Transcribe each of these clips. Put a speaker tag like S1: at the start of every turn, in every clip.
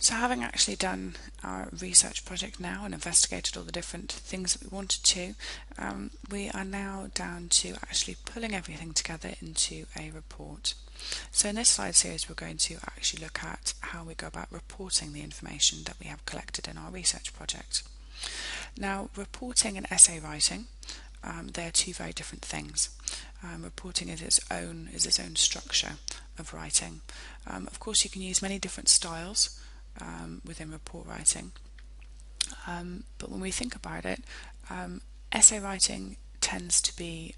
S1: So having actually done our research project now and investigated all the different things that we wanted to, we are now down to actually pulling everything together into a report. So in this slide series we're going to actually look at how we go about reporting the information that we have collected in our research project. Now, reporting and essay writing, they are two very different things. Reporting is its own structure of writing. Of course, you can use many different styles within report writing, but when we think about it, essay writing tends to be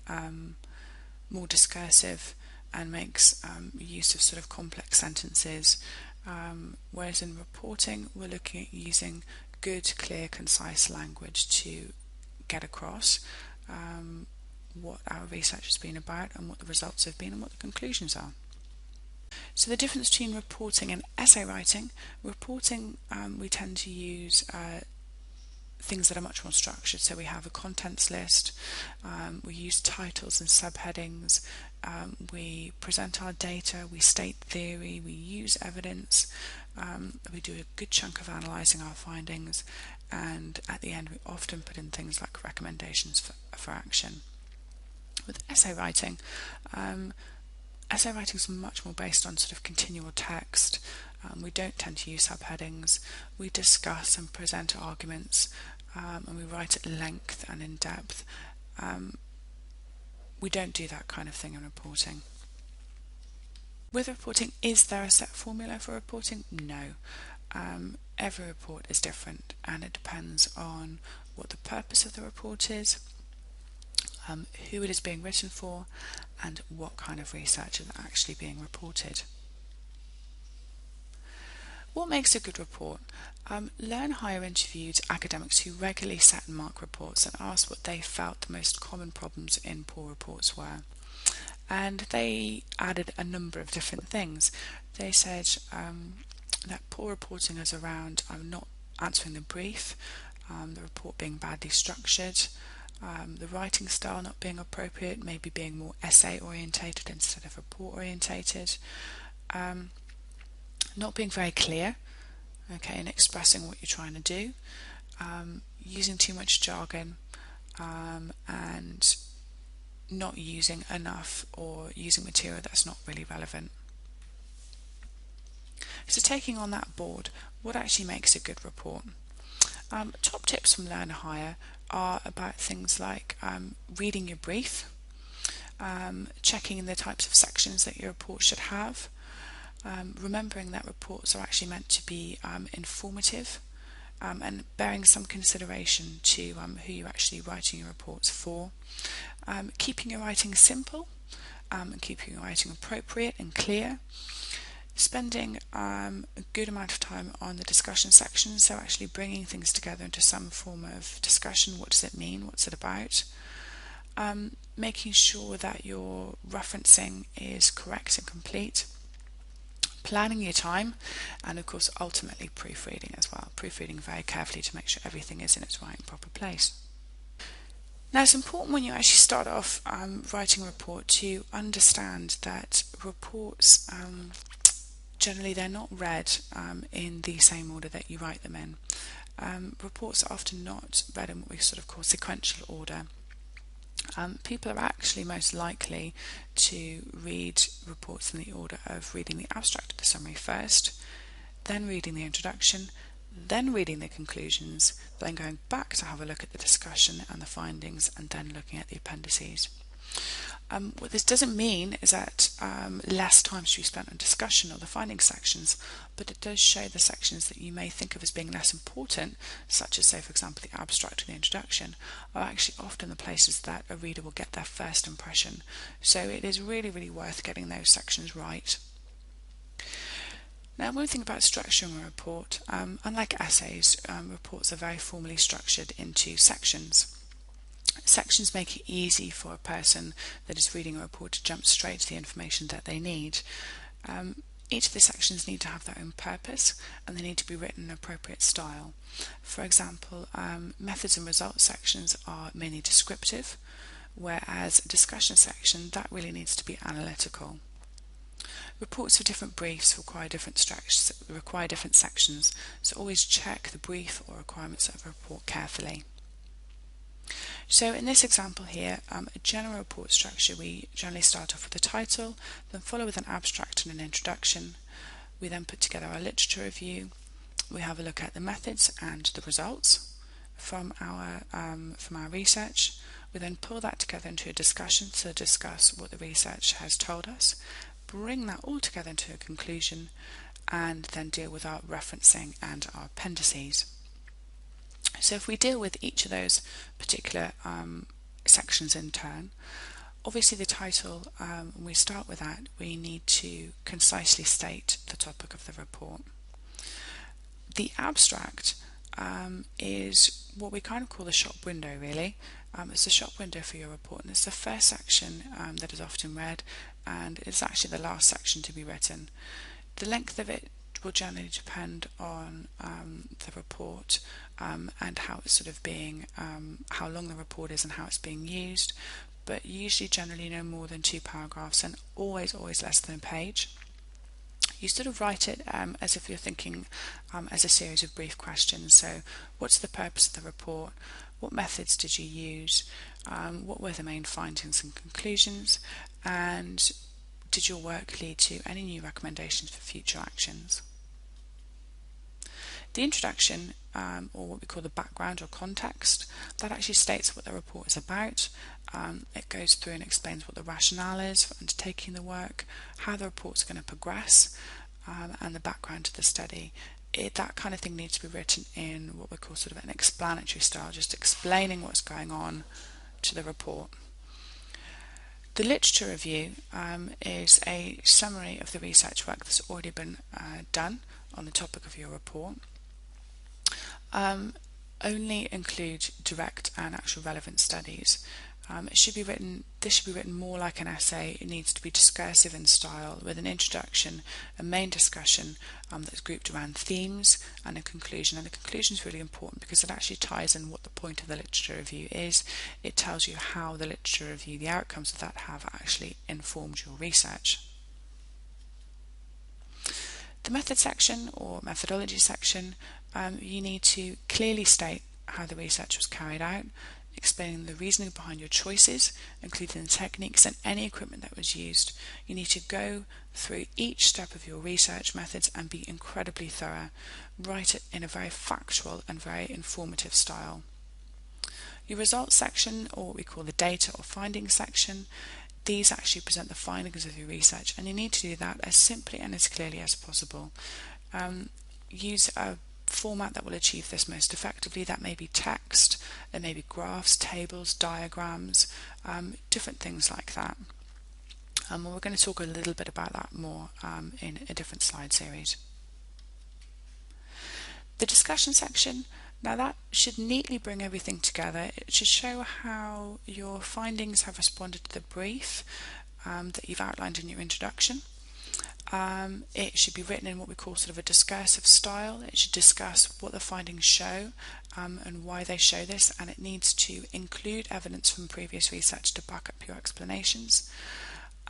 S1: more discursive and makes use of sort of complex sentences, whereas in reporting we're looking at using good, clear, concise language to get across what our research has been about and what the results have been and what the conclusions are. So the difference between reporting and essay writing: reporting, we tend to use things that are much more structured. So we have a contents list, we use titles and subheadings, we present our data, we state theory, we use evidence, we do a good chunk of analysing our findings, and at the end we often put in things like recommendations for action. With essay writing is much more based on sort of continual text. We don't tend to use subheadings. We discuss and present arguments, and we write at length and in depth. We don't do that kind of thing in reporting. With reporting, is there a set formula for reporting? No. Every report is different, and it depends on what the purpose of the report is, who it is being written for, and what kind of research is actually being reported. What makes a good report? Learn Higher interviewed academics who regularly set and mark reports and asked what they felt the most common problems in poor reports were. And they added a number of different things. They said that poor reporting is around not answering the brief, the report being badly structured, the writing style not being appropriate, maybe being more essay orientated instead of report orientated, not being very clear, in expressing what you're trying to do, using too much jargon, and not using enough or using material that's not really relevant. So taking on that board, what actually makes a good report? Top tips from Learn Higher are about things like reading your brief, checking the types of sections that your report should have, remembering that reports are actually meant to be informative, and bearing some consideration to who you're actually writing your reports for, keeping your writing simple, and keeping your writing appropriate and clear, spending a good amount of time on the discussion section, so actually bringing things together into some form of discussion. What does it mean? What's it about? Making sure that your referencing is correct and complete, planning your time, and of course ultimately proofreading as well, proofreading very carefully to make sure everything is in its right and proper place. Now, it's important when you actually start off writing a report to understand that reports, generally they're not read in the same order that you write them in. Reports are often not read in what we sort of call sequential order. People are actually most likely to read reports in the order of reading the abstract of the summary first, then reading the introduction, then reading the conclusions, then going back to have a look at the discussion and the findings, and then looking at the appendices. What this doesn't mean is that less time should be spent on discussion or the findings sections, but it does show the sections that you may think of as being less important, such as, say, for example, the abstract or the introduction, are actually often the places that a reader will get their first impression. So it is really, really worth getting those sections right. Now, when we think about structuring a report, unlike essays, reports are very formally structured into sections. Sections make it easy for a person that is reading a report to jump straight to the information that they need. Each of the sections need to have their own purpose, and they need to be written in an appropriate style. For example, methods and results sections are mainly descriptive, whereas a discussion section, that really needs to be analytical. Reports for different briefs require different sections, so always check the brief or requirements of a report carefully. So in this example here, a general report structure, we generally start off with a title, then follow with an abstract and an introduction. We then put together our literature review. We have a look at the methods and the results from our research. We then pull that together into a discussion to discuss what the research has told us, bring that all together into a conclusion, and then deal with our referencing and our appendices. So if we deal with each of those particular sections in turn, obviously the title, when we start with that, we need to concisely state the topic of the report. The abstract is what we kind of call the shop window, really. It's the shop window for your report, and it's the first section that is often read, and it's actually the last section to be written. The length of it will generally depend on the report and how it's sort of being, how long the report is and how it's being used, but usually generally no more than 2 paragraphs and always less than a page. You sort of write it as if you're thinking as a series of brief questions. So what's the purpose of the report? What methods did you use? What were the main findings and conclusions? And did your work lead to any new recommendations for future actions? The introduction, or what we call the background or context, that actually states what the report is about. It goes through and explains what the rationale is for undertaking the work, how the report's going to progress, and the background to the study. That kind of thing needs to be written in what we call sort of an explanatory style, just explaining what's going on to the report. The literature review is a summary of the research work that's already been done on the topic of your report. Only include direct and actual relevant studies. This should be written more like an essay. It needs to be discursive in style, with an introduction, a main discussion that's grouped around themes, and a conclusion. And the conclusion is really important because it actually ties in what the point of the literature review is. It tells you how the literature review, the outcomes of that, have actually informed your research. The method section or methodology section, you need to clearly state how the research was carried out, explaining the reasoning behind your choices, including the techniques and any equipment that was used. You need to go through each step of your research methods and be incredibly thorough. Write it in a very factual and very informative style. Your results section, or what we call the data or findings section, these actually present the findings of your research, and you need to do that as simply and as clearly as possible. Use a format that will achieve this most effectively. That may be text, there may be graphs, tables, diagrams, different things like that. We're going to talk a little bit about that more in a different slide series. The discussion section, now that should neatly bring everything together. It should show how your findings have responded to the brief that you've outlined in your introduction. It should be written in what we call sort of a discursive style. It should discuss what the findings show and why they show this, and it needs to include evidence from previous research to back up your explanations.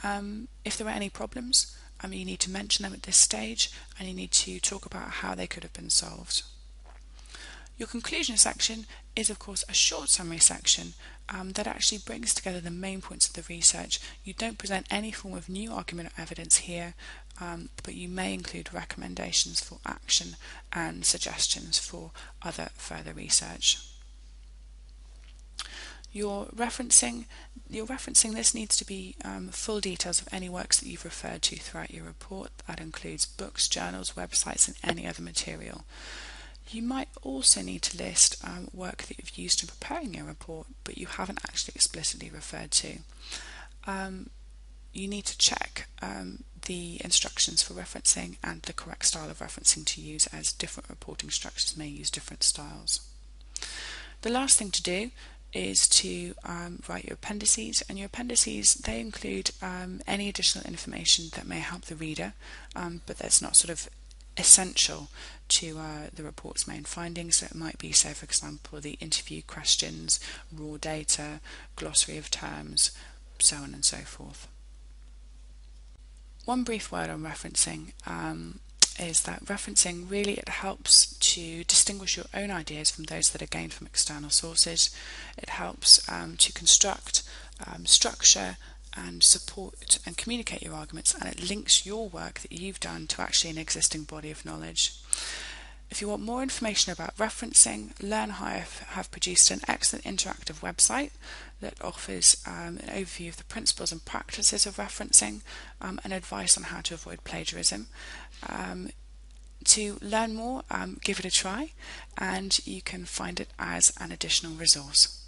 S1: If there are any problems, you need to mention them at this stage, and you need to talk about how they could have been solved. Your conclusion section is of course a short summary section that actually brings together the main points of the research. You don't present any form of new argument or evidence here, but you may include recommendations for action and suggestions for other further research. Your referencing this needs to be full details of any works that you've referred to throughout your report. That includes books, journals, websites, and any other material. You might also need to list work that you've used in preparing your report, but you haven't actually explicitly referred to. You need to check the instructions for referencing and the correct style of referencing to use, as different reporting structures may use different styles. The last thing to do is to write your appendices, and your appendices, they include any additional information that may help the reader, but that's not sort of essential to the report's main findings. So it might be, say for example, the interview questions, raw data, glossary of terms, so on and so forth. one brief word on referencing is that referencing really it helps to distinguish your own ideas from those that are gained from external sources. It helps to construct, structure and support and communicate your arguments, and it links your work that you've done to actually an existing body of knowledge. If you want more information about referencing, LearnHire have produced an excellent interactive website that offers an overview of the principles and practices of referencing and advice on how to avoid plagiarism. To learn more, give it a try, and you can find it as an additional resource.